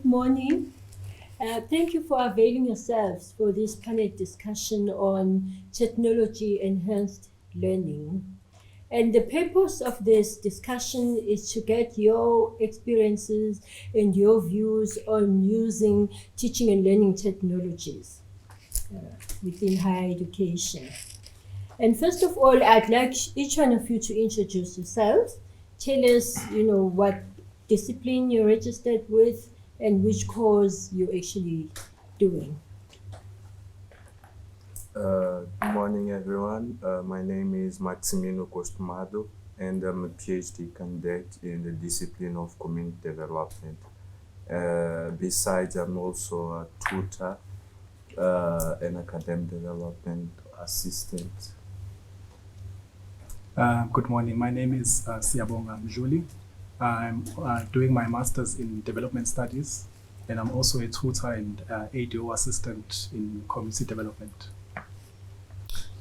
morning. Thank you for availing yourselves for this panel discussion on technology enhanced learning. And the purpose of this discussion is to get your experiences and your views on using teaching and learning technologies within higher education. And first of all, I'd like each one of you to introduce yourselves. Tell us, what discipline you're registered with and which course you're actually doing. Good morning, everyone. My name is Maximino Costumado, and I'm a PhD candidate in the discipline of community development. Besides, I'm also a tutor and academic development assistant. Good morning. My name is Siyabonga Mjuli. I'm doing my master's in development studies, and I'm also a tutor and ADO assistant in community development.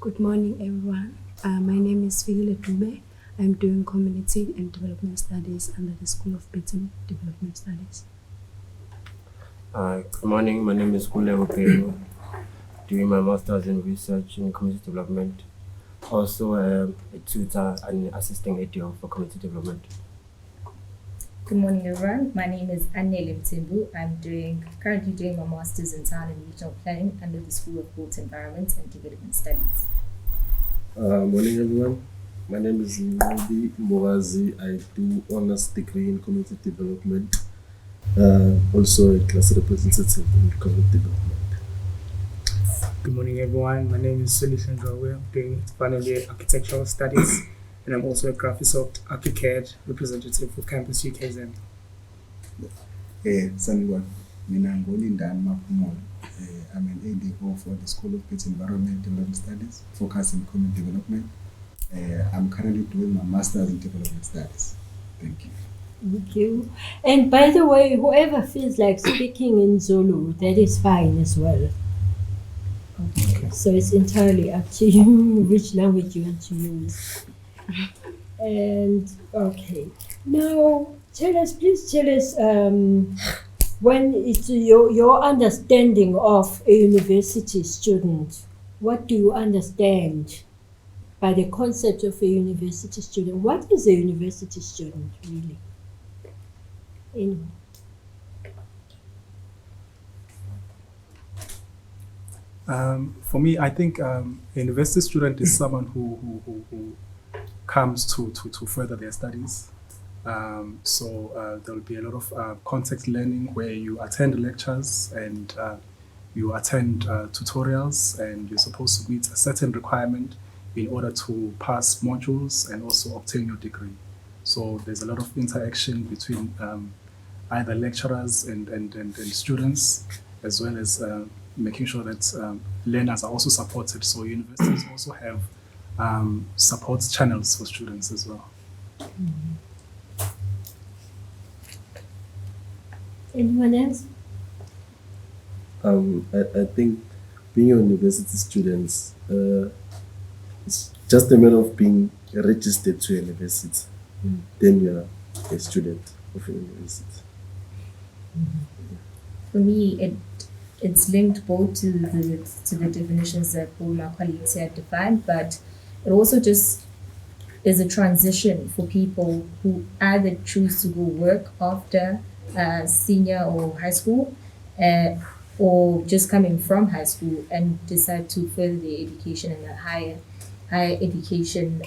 Good morning, everyone. My name is Fikile Dube. I'm doing community and development studies under the School of Britain Development Studies. Good morning. My name is Kule Opero, doing my master's in research in community development. Also a tutor and assisting ADO for community development. Good morning, everyone. My name is Annele Mtimbu. I'm currently doing my master's in town and regional planning under the School of Built Environment and Development Studies. Morning, everyone. My name is Nadi Mwazi. I do honors degree in community development. Also a class representative in community development. Good morning, everyone. My name is Solishan Drawe. I'm doing final year architectural studies, and I'm also a Graphisoft ArchiCAD representative for campus UKZN. Sanibona, mina ngolindani Maphumulo. I'm an ADO for the School of Built Environment Development Studies, focused in community development. I'm currently doing my master's in development studies. Thank you. Thank you. And by the way, whoever feels like speaking in Zulu, that is fine as well. Okay. So it's entirely up to you which language you want to use. And okay, now please tell us when it's your understanding of a university student. What do you understand by the concept of a university student? What is a university student really? For me, I think a university student is someone who comes to further their studies. So there will be a lot of context learning where you attend lectures and you attend tutorials, and you're supposed to meet a certain requirement in order to pass modules and also obtain your degree. So there's a lot of interaction between either lecturers and students, as well as making sure that learners are also supported. So universities also have support channels for students as well. Anyone else? I think being a university student, it's just a matter of being registered to a university. Then you are a student of a university. For me, it's linked both to the definitions that all my colleagues have defined, but it also just is a transition for people who either choose to go work after senior or high school, or just coming from high school and decide to further their education in a higher education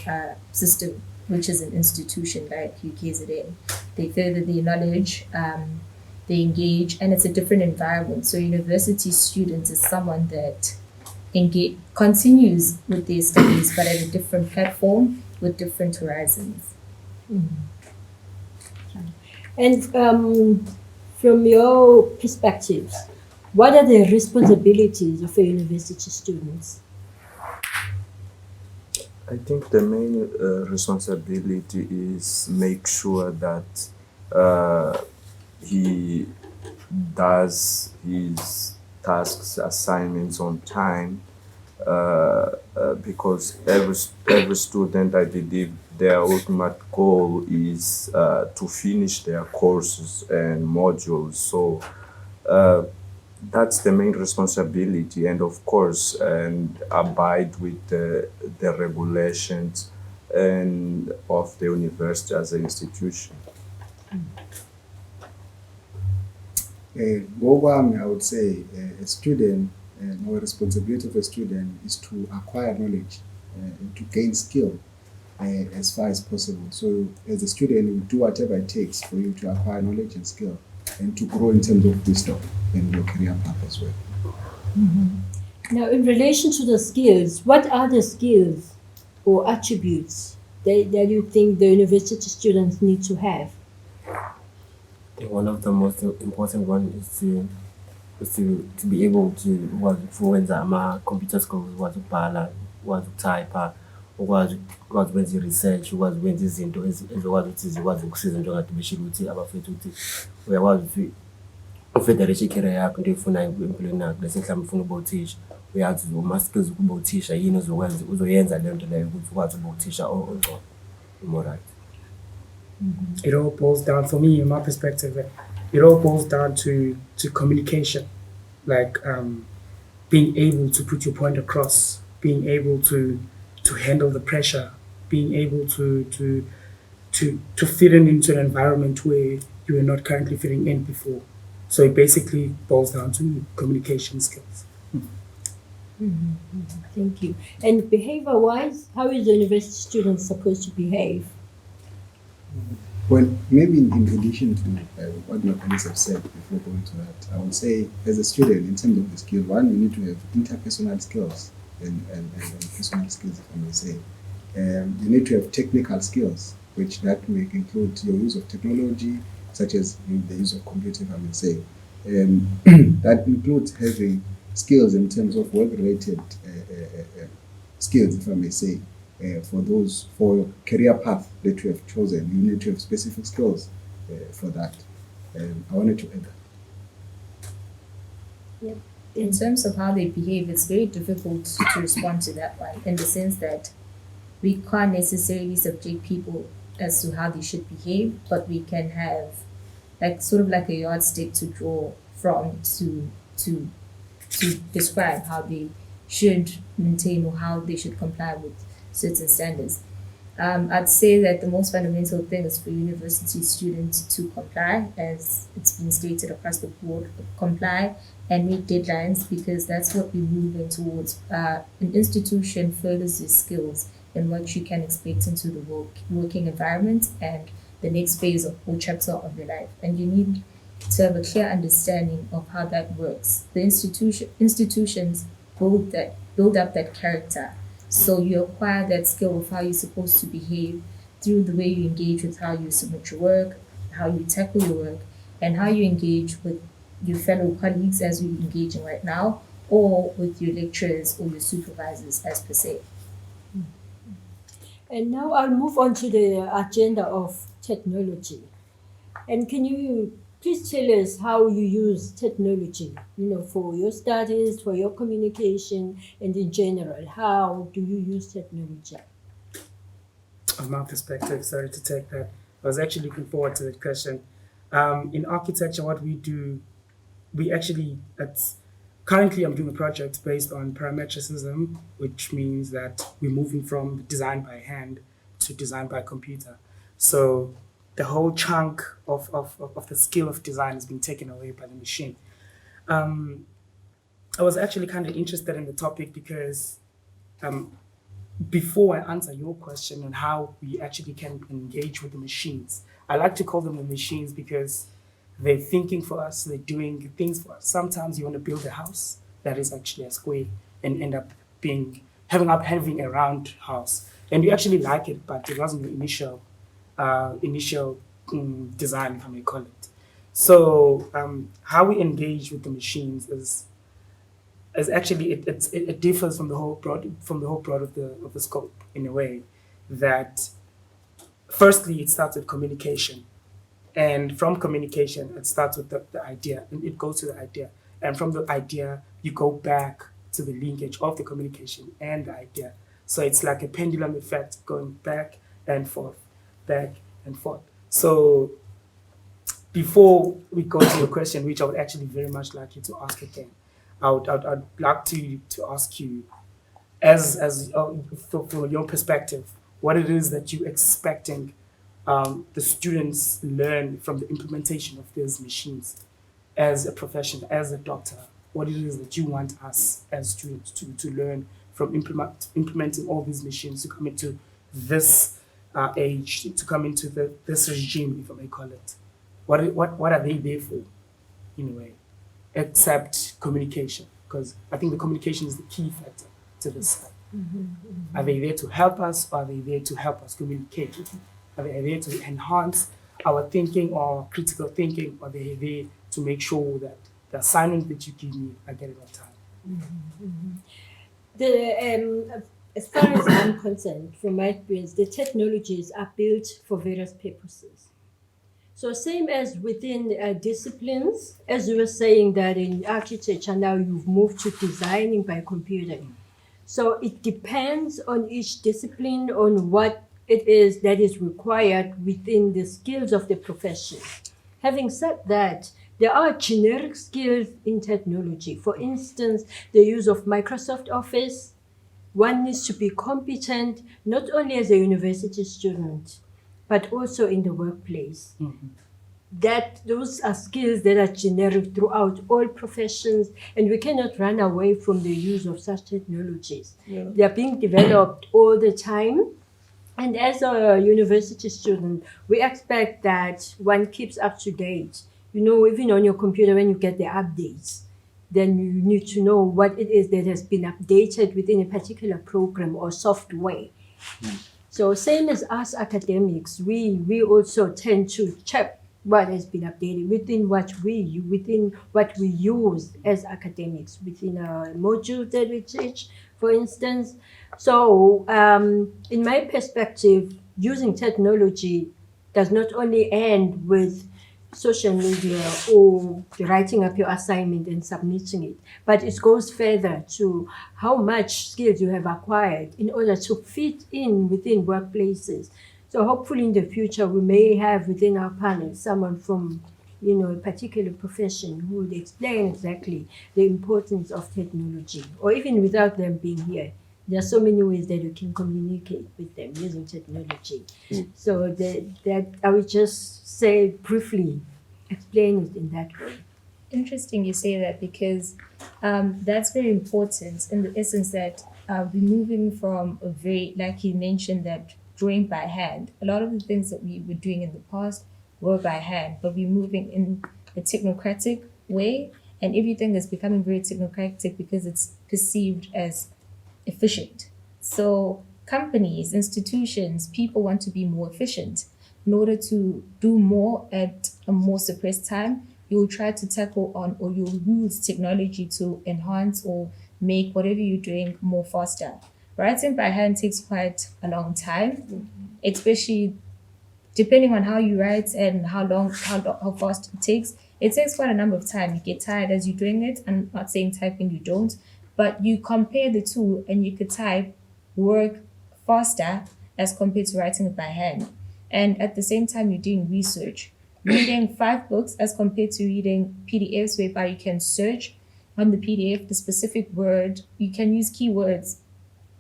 system, which is an institution like UKZN. They further their knowledge, they engage, and it's a different environment. So university students is someone that continues with their studies, but at a different platform with different horizons. And from your perspectives, what are the responsibilities of a university student? I think the main responsibility is make sure that he does his tasks, assignments on time, because every student, I believe, their ultimate goal is to finish their courses and modules. So That's the main responsibility, and of course, and abide with the regulations and of the university as an institution. Ngokwami, I would say a student, or responsibility of a student is to acquire knowledge and to gain skill as far as possible. So as a student, you do whatever it takes for you to acquire knowledge and skill and to grow in terms of wisdom and your career path as well. Now, in relation to the skills, what are the skills or attributes that you think the university students need to have? I think one of the most important one is to be able to ukwenza ama-computer skills, ukwazi ukubhala, ukwazi ukutypa, ukwazi ukwenza i-research, ukwazi ukwenza izinto ezokwazi ukuthi zikwazi ukusiza njengakade beshilo ukuthi abafethu ukuthi uyakwazi ukuthi ufederate i-career yakho into oyifunayo empilweni yakho. Bese mhlawumbe ufuna ukuba uthisha, uyazi uma-skills ukuba uthisha yini uzoyenza leyo nto leyo ukuthi ukwazi ukuba uthisha ongcono, more right. It all boils down, for me, in my perspective, it all boils down to communication, like being able to put your point across, being able to handle the pressure, being able to fit into an environment where you are not currently fitting in before. So it basically boils down to communication skills. Thank you. And behavior-wise, how is the university student supposed to behave? Well, maybe in addition to what my colleagues have said before going to that, I would say as a student, in terms of the skill, one, you need to have interpersonal skills and personal skills, if I may say. You need to have technical skills, which that may include your use of technology, such as the use of computing, if I may say. That includes having skills in terms of work-related skills, if I may say. For your career path that you have chosen, you need to have specific skills for that. I wanted to add that. In terms of how they behave, it's very difficult to respond to that one, in the sense that we can't necessarily subject people as to how they should behave, but we can have sort of like a yardstick to draw from to describe how they should maintain or how they should comply with certain standards. I'd say that the most fundamental thing is for university students to comply, as it's been stated across the board, comply and meet deadlines, because that's what we're moving towards. An institution furthers your skills in what you can expect into the working environment and the next phase or chapter of your life. And you need to have a clear understanding of how that works. The institutions build up that character. So you acquire that skill of how you're supposed to behave through the way you engage with how you submit your work, how you tackle your work, and how you engage with your fellow colleagues as we're engaging right now, or with your lecturers or your supervisors as per se. And now I'll move on to the agenda of technology. And can you please tell us how you use technology, for your studies, for your communication, and in general, how do you use technology? From my perspective, sorry to take that. I was actually looking forward to that question. In architecture, what we do, currently I'm doing a project based on parametricism, which means that we're moving from design by hand to design by computer. So the whole chunk of the skill of design has been taken away by the machine. I was actually kind of interested in the topic because before I answer your question on how we actually can engage with the machines, I like to call them the machines because they're thinking for us, they're doing things for us. Sometimes you want to build a house that is actually a square and end up having a round house. And you actually like it, but it wasn't the initial design, if I may call it. So how we engage with the machines is actually it differs from the whole broad of the scope, in a way that firstly it starts with communication, and from communication it starts with the idea, and it goes to the idea, and from the idea you go back to the linkage of the communication and the idea. So it's like a pendulum effect, going back and forth. So before we go to your question, which I would actually very much like you to ask again, I'd like to ask you, as from your perspective, what it is that you're expecting the students learn from the implementation of these machines as a profession, as a doctor. What it is that you want us as students to learn from implementing all these machines to come into this age, to come into this regime, if I may call it. What are they there for, in a way, except communication? Because I think the communication is the key factor to this. Are they there to help us, or are they there to help us communicate with you? Are they there to enhance our thinking or critical thinking, or are they there to make sure that the assignment that you give me, I get it on time? As far as I'm concerned, from my experience, the technologies are built for various purposes. So same as within disciplines, as you were saying that in architecture now you've moved to designing by computer. So it depends on each discipline on what it is that is required within the skills of the profession. Having said that, there are generic skills in technology. For instance, the use of Microsoft Office. One needs to be competent not only as a university student, but also in the workplace. Those are skills that are generic throughout all professions, and we cannot run away from the use of such technologies. They are being developed all the time. And as a university student, we expect that one keeps up to date. Even on your computer, when you get the updates, then you need to know what it is that has been updated within a particular program or software. So same as us academics, we also tend to check what has been updated within what we use as academics, within our modules that we teach, for instance. So in my perspective, using technology does not only end with social media or writing up your assignment and submitting it, but it goes further to how much skills you have acquired in order to fit in within workplaces. So hopefully in the future we may have within our panel someone from a particular profession who would explain exactly the importance of technology, or even without them being here. There are so many ways that you can communicate with them using technology. So that I would just say briefly, explain it in that way. Interesting you say that, because that's very important in the essence that we're moving from a very, like you mentioned, that drawing by hand. A lot of the things that we were doing in the past were by hand, but we're moving in a technocratic way, and everything is becoming very technocratic because it's perceived as efficient. So companies, institutions, people want to be more efficient. In order to do more at a more suppressed time, you'll try to tackle on, or you'll use technology to enhance or make whatever you're doing more faster. Writing by hand takes quite a long time, especially depending on how you write and how fast it takes. It takes quite a number of time. You get tired as you're doing it. I'm not saying typing you don't, but you compare the two and you could type work faster as compared to writing it by hand. And at the same time, you're doing research. Reading 5 books as compared to reading PDFs whereby you can search on the PDF the specific word. You can use keywords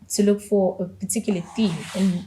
to look for a particular theme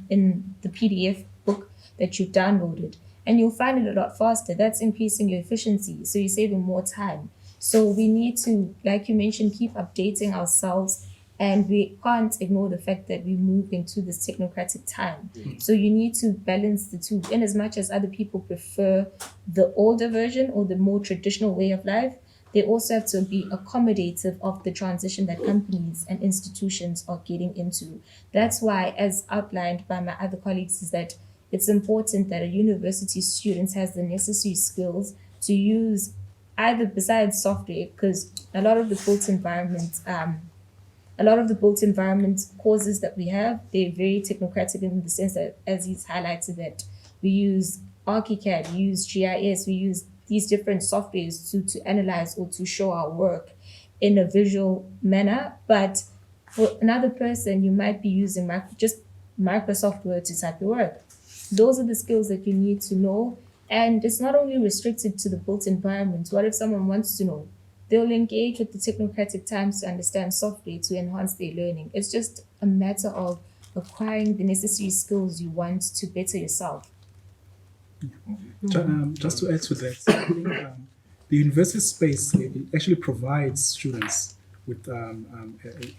in the PDF book that you downloaded. And you'll find it a lot faster. That's increasing your efficiency. So you're saving more time. So we need to, like you mentioned, keep updating ourselves. And we can't ignore the fact that we move into this technocratic time. So you need to balance the two. In as much as other people prefer the older version or the more traditional way of life, they also have to be accommodative of the transition that companies and institutions are getting into. That's why, as outlined by my other colleagues, is that it's important that a university student has the necessary skills to use either besides software, because a lot of the built environment courses that we have, they're very technocratic in the sense that, as he's highlighted, that we use ArchiCAD, we use GIS, we use these different softwares to analyze or to show our work in a visual manner. But for another person, you might be using just Microsoft Word to type your work. Those are the skills that you need to know And it's not only restricted to the built environment. What if someone wants to know? They'll engage with the technocratic times to understand software to enhance their learning. It's just a matter of acquiring the necessary skills you want to better yourself. Just to add to that, I think the university space it actually provides students with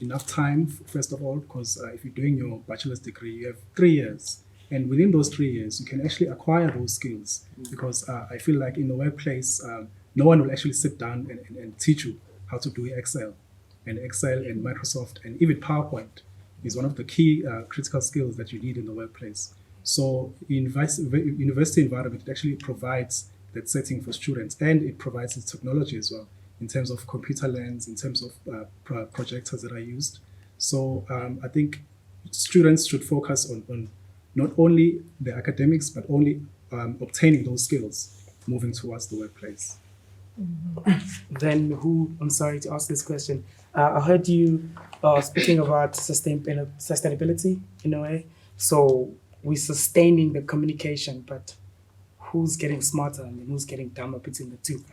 enough time, first of all, because if you're doing your bachelor's degree, you have 3 years. And within those 3 years, you can actually acquire those skills. Because I feel like in the workplace, no one will actually sit down and teach you how to do Excel. And Excel and Microsoft and even PowerPoint is one of the key critical skills that you need in the workplace. So university environment, it actually provides that setting for students, and it provides the technology as well in terms of computer lens, in terms of projectors that are used. So I think students should focus on not only the academics, but only obtaining those skills moving towards the workplace. Then I'm sorry to ask this question. I heard you speaking about sustainability in a way. So we're sustaining the communication, but who's getting smarter and who's getting dumber between the two?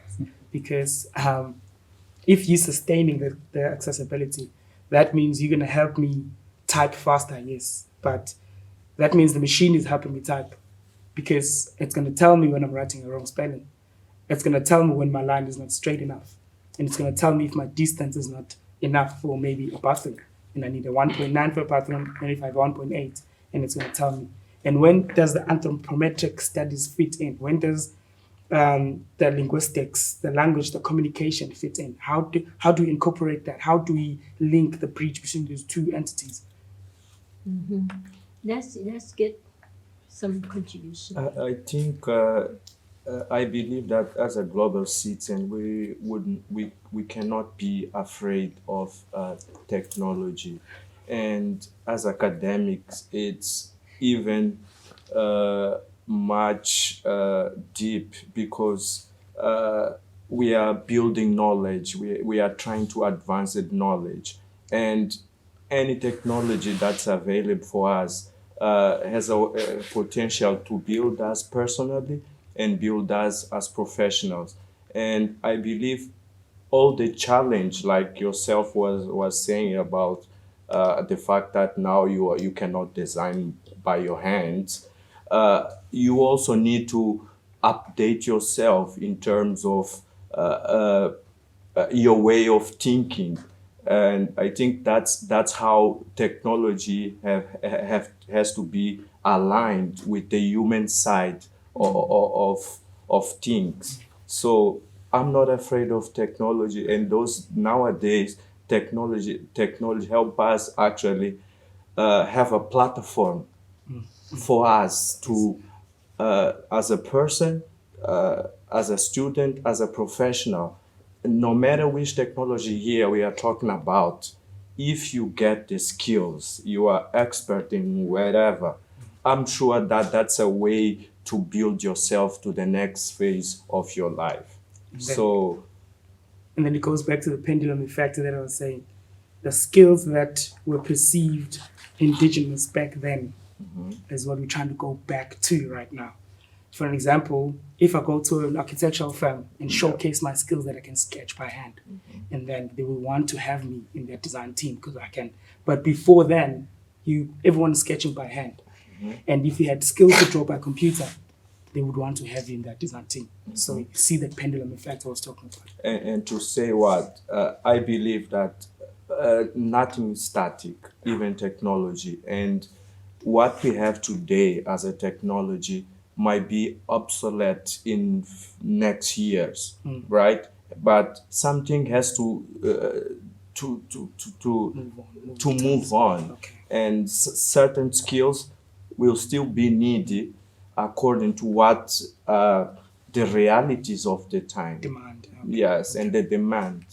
Because if you're sustaining the accessibility, that means you're going to help me type faster, yes. But that means the machine is helping me type, because it's going to tell me when I'm writing a wrong spelling. It's going to tell me when my line is not straight enough. And it's going to tell me if my distance is not enough for maybe a bathroom. And I need a 1.9 for a bathroom, and if I have 1.8, and it's going to tell me. And when does the anthropometric studies fit in? When does the linguistics, the language, the communication fit in? How do we incorporate that? How do we link the bridge between those two entities? Let's get some contribution. I think I believe that as a global citizen, we cannot be afraid of technology, and as academics, it's even much deep, because we are building knowledge. We are trying to advance the knowledge, and any technology that's available for us has a potential to build us personally and build us as professionals. And I believe all the challenge, like yourself was saying about the fact that now you cannot design by your hands, you also need to update yourself in terms of your way of thinking. And I think that's how technology has to be aligned with the human side of things. So I'm not afraid of technology, and those nowadays technology help us actually have a platform for us to as a person, as a student, as a professional, no matter which technology here we are talking about, if you get the skills, you are expert in whatever, I'm sure that that's a way to build yourself to the next phase of your life. And then it goes back to the pendulum effect that I was saying. The skills that were perceived indigenous back then is what we're trying to go back to right now. For an example, if I go to an architectural firm and showcase my skills that I can sketch by hand, and then they will want to have me in their design team because I can. But before then, everyone is sketching by hand. And if you had skills to draw by computer, they would want to have you in that design team. So you see the pendulum effect I was talking about. And to say what, I believe that nothing is static, even technology. And what we have today as a technology might be obsolete in next years, right? But something has to move on, Okay. and certain skills will still be needed according to what the realities of the time. Demand. Yes, and the demand.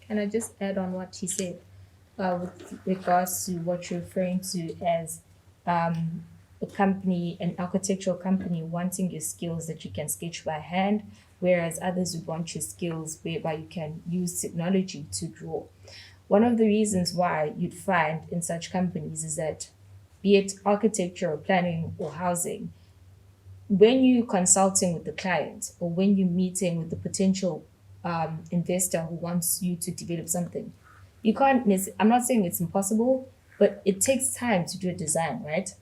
Can I just add on what he said with regards to what you're referring to as a company, an architectural company wanting your skills that you can sketch by hand, whereas others would want your skills whereby you can use technology to draw. One of the reasons why you'd find in such companies is that, be it architecture or planning or housing, when you're consulting with the client or when you're meeting with the potential investor who wants you to develop something, you can't I'm not saying it's impossible, but it takes time to do a design, right?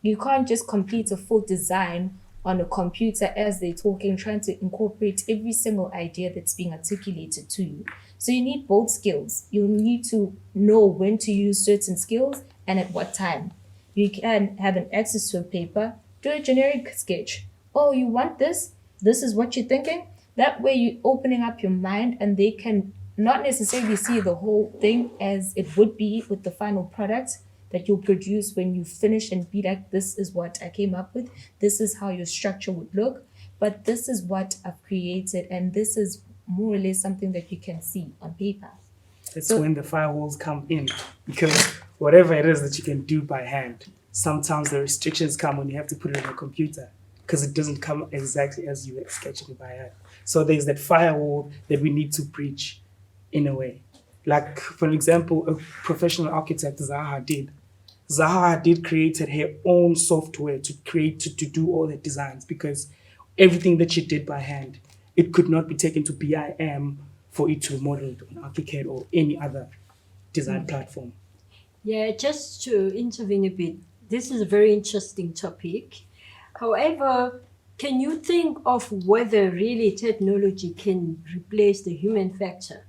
You can't just complete a full design on a computer as they're talking, trying to incorporate every single idea that's being articulated to you. So you need both skills. You need to know when to use certain skills and at what time. You can have an access to a paper, do a generic sketch. Oh, you want this? This is what you're thinking? That way you're opening up your mind and they can not necessarily see the whole thing as it would be with the final product that you'll produce when you finish and be like, this is what I came up with. This is how your structure would look. But this is what I've created. And this is more or less something that you can see on paper. That's when the firewalls come in, because whatever it is that you can do by hand, sometimes the restrictions come when you have to put it on a computer because it doesn't come exactly as you were sketching it by hand. So there's that firewall that we need to breach in a way. Like, for example, a professional architect, Zaha Hadid created her own software to do all the designs, because everything that she did by hand, it could not be taken to BIM for it to model it on ArchiCAD or any other design platform. Yeah, just to intervene a bit, this is a very interesting topic. However, can you think of whether really technology can replace the human factor?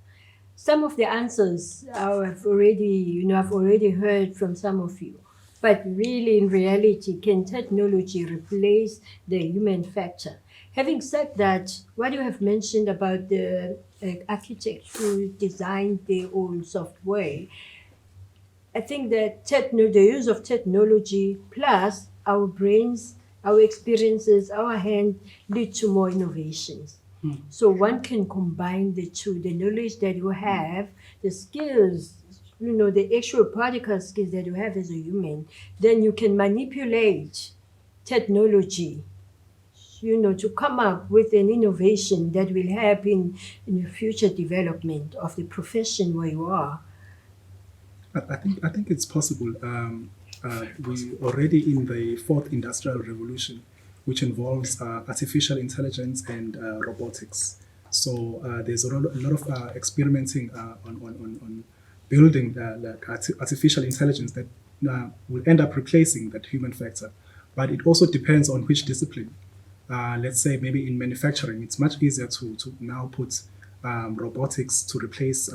Some of the answers I've already heard from some of you. But really, in reality, can technology replace the human factor? Having said that, what you have mentioned about the architects who designed their own software, I think that the use of technology plus our brains, our experiences, our hand lead to more innovations. So one can combine the two, the knowledge that you have, the skills, the actual practical skills that you have as a human, then you can manipulate technology, to come up with an innovation that will help in the future development of the profession where you are. I think it's possible. We already in the fourth industrial revolution, which involves artificial intelligence and robotics. So there's a lot of experimenting on building artificial intelligence that will end up replacing that human factor. But it also depends on which discipline. Let's say maybe in manufacturing, it's much easier to now put robotics to replace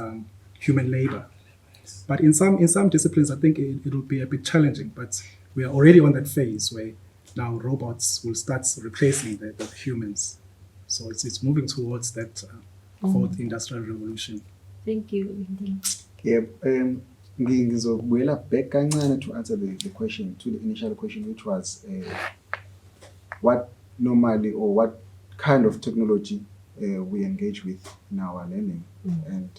human labor. But in some disciplines, I think it will be a bit challenging. But we are already on that phase where now robots will start replacing the humans. So it's moving towards that fourth industrial revolution. Thank you. Yeah, ngizobuyela back kancane to answer the question, to the initial question, which was what normally or what kind of technology we engage with in our learning and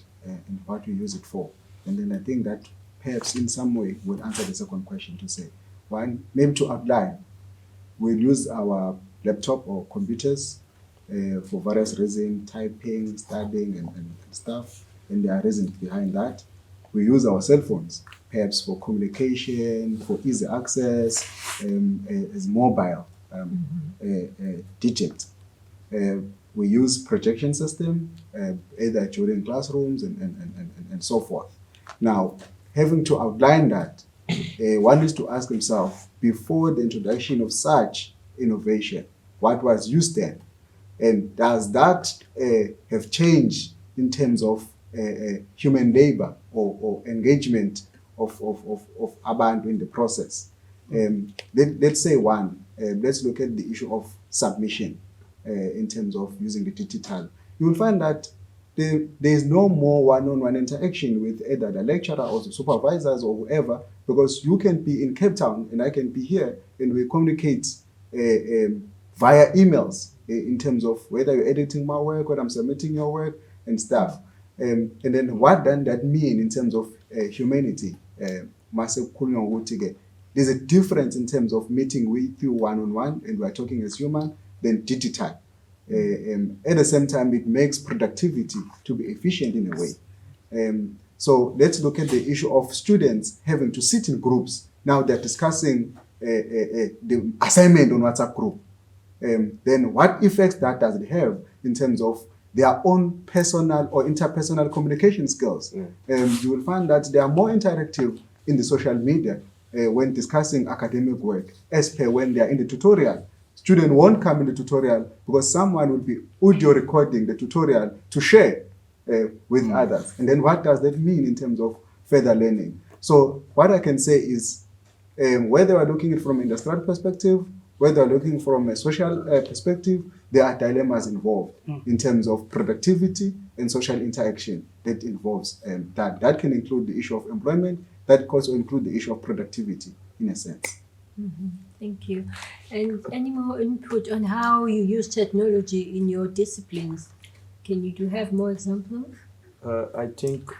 what we use it for. And then I think that perhaps in some way would answer the second question to say, one, maybe to outline, we'll use our laptop or computers for various reasons, typing, studying and stuff, and there are reasons behind that. We use our cell phones, perhaps for communication, for easy access, as mobile digit. We use projection system, either during classrooms and so forth. Now, having to outline that, one needs to ask himself, before the introduction of such innovation, what was used then? And does that have changed in terms of human labor or engagement of abantu in the process? Let's say one, let's look at the issue of submission in terms of using the digital. You will find that there is no more one-on-one interaction with either the lecturer or the supervisors or whoever, because you can be in Cape Town and I can be here and we communicate via emails in terms of whether you're editing my work, whether I'm submitting your work and stuff. And then what does that mean in terms of humanity? There's a difference in terms of meeting with you one-on-one and we're talking as human than digital. At the same time, it makes productivity to be efficient in a way. So let's look at the issue of students having to sit in groups. Now they're discussing the assignment on WhatsApp group. then what effects that does it have in terms of their own personal or interpersonal communication skills? You will find that they are more interactive in the social media when discussing academic work as per when they are in the tutorial. Student won't come in the tutorial because someone will be audio recording the tutorial to share with others. And then what does that mean in terms of further learning? So what I can say is whether we're looking at it from an industrial perspective, whether we're looking from a social perspective, there are dilemmas involved in terms of productivity and social interaction that involves that. That can include the issue of employment, that can also include the issue of productivity in a sense. Thank you. And any more input on how you use technology in your disciplines? Can you have more examples? I think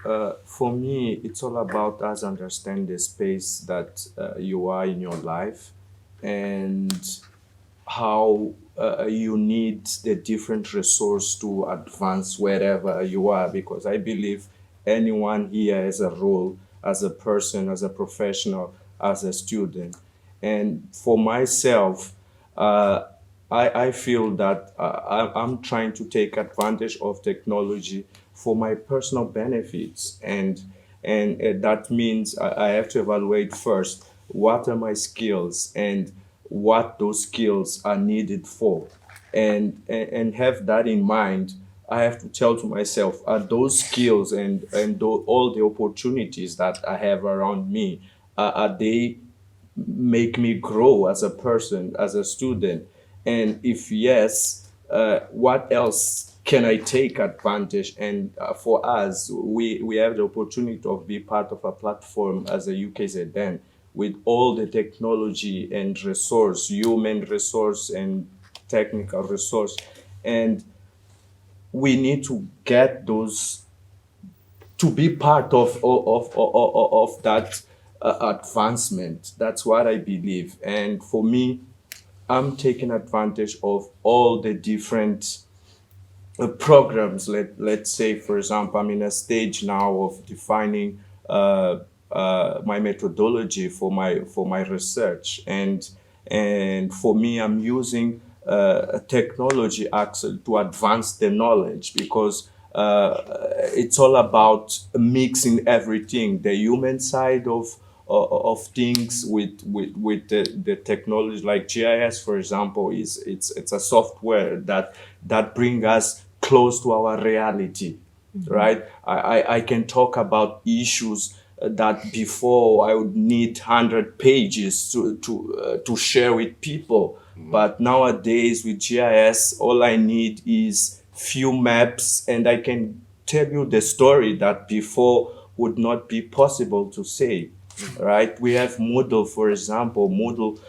for me, it's all about us understand the space that you are in your life and how you need the different resource to advance wherever you are, because I believe anyone here has a role as a person, as a professional, as a student. And for myself, I feel that I'm trying to take advantage of technology for my personal benefits, and that means I have to evaluate first what are my skills and what those skills are needed for, and have that in mind. I have to tell to myself, are those skills and all the opportunities that I have around me, are they make me grow as a person, as a student? And if yes, what else can I take advantage? And for us, we have the opportunity to be part of a platform as a UKZN with all the technology and resource, human resource and technical resource. And we need to get those to be part of that advancement. That's what I believe. And for me, I'm taking advantage of all the different programs. Let's say, for example, I'm in a stage now of defining my methodology for my research, and for me, I'm using technology actually to advance the knowledge, because it's all about mixing everything, the human side of things with the technology. Like GIS, for example, it's a software that brings us close to our reality, right? I can talk about issues that before I would need 100 pages to share with people. But nowadays with GIS, all I need is few maps, and I can tell you the story that before would not be possible to say, right? We have Moodle, for example. Moodle,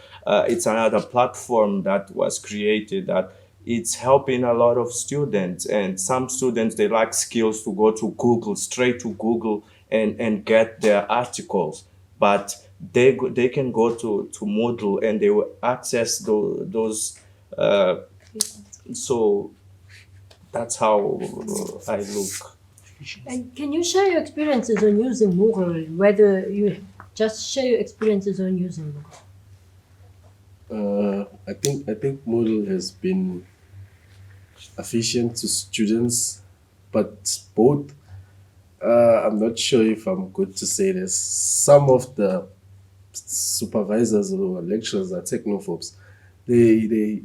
it's another platform that was created that it's helping a lot of students. And some students, they lack skills to go to Google, straight to Google, and get their articles. But they can go to Moodle and they will access those. So that's how I look. And can you share your experiences on using Moodle? Whether you just share your experiences on using Moodle. I think Moodle has been efficient to students, but both. I'm not sure if I'm good to say this. Some of the supervisors or lecturers are technophobes. They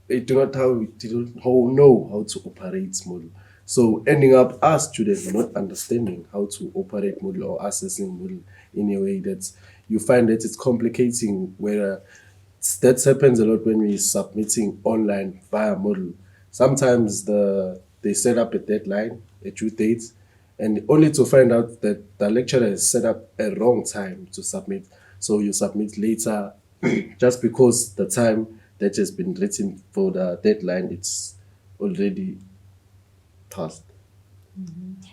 do not know how to operate Moodle. So ending up us students not understanding how to operate Moodle or accessing Moodle in a way that you find that it's complicating, where that happens a lot when we're submitting online via Moodle. Sometimes they set up a deadline, a due date, and only to find out that the lecturer has set up a wrong time to submit. So you submit later just because the time that has been written for the deadline, it's already passed.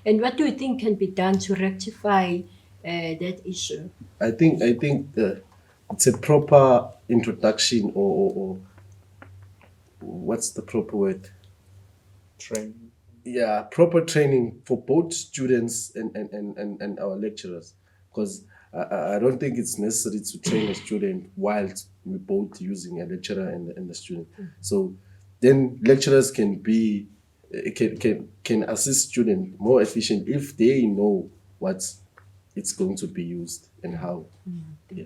And what do you think can be done to rectify that issue? I think it's a proper introduction or what's the proper word? Training. Yeah, proper training for both students and our lecturers, because I don't think it's necessary to train a student while we're both using a lecturer and the student. So then lecturers can be can assist students more efficient if they know what it's going to be used and how. Yeah.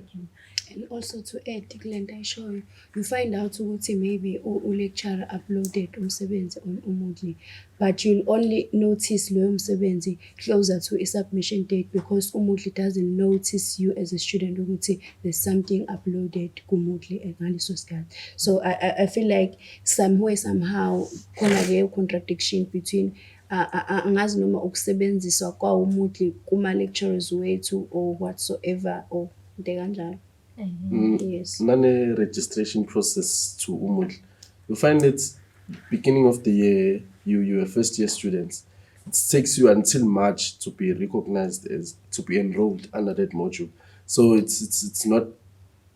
And also to add, Glenda, show you find out ukuthi maybe lecturer uploaded umsebenzi on Moodle, but you'll only notice loyo msebenzi closer to a submission date because Moodle doesn't notice you as a student ukuthi there's something uploaded ku Moodle ngaleso sikhathi. So I feel like somehow khona ke contradiction between angazi noma ukusebenziswa kwawo Moodle kuma lecturers wethu or whatsoever or into kanjalo. Yes. None registration process to Moodle. You find it beginning of the year, you're a first year student. It takes you until March to be recognized as to be enrolled under that module. So it's not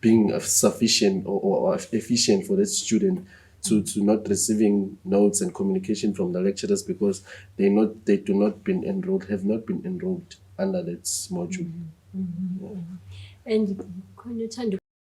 being sufficient or efficient for that student to not receiving notes and communication from the lecturers because have not been enrolled under that module. And Khonethando,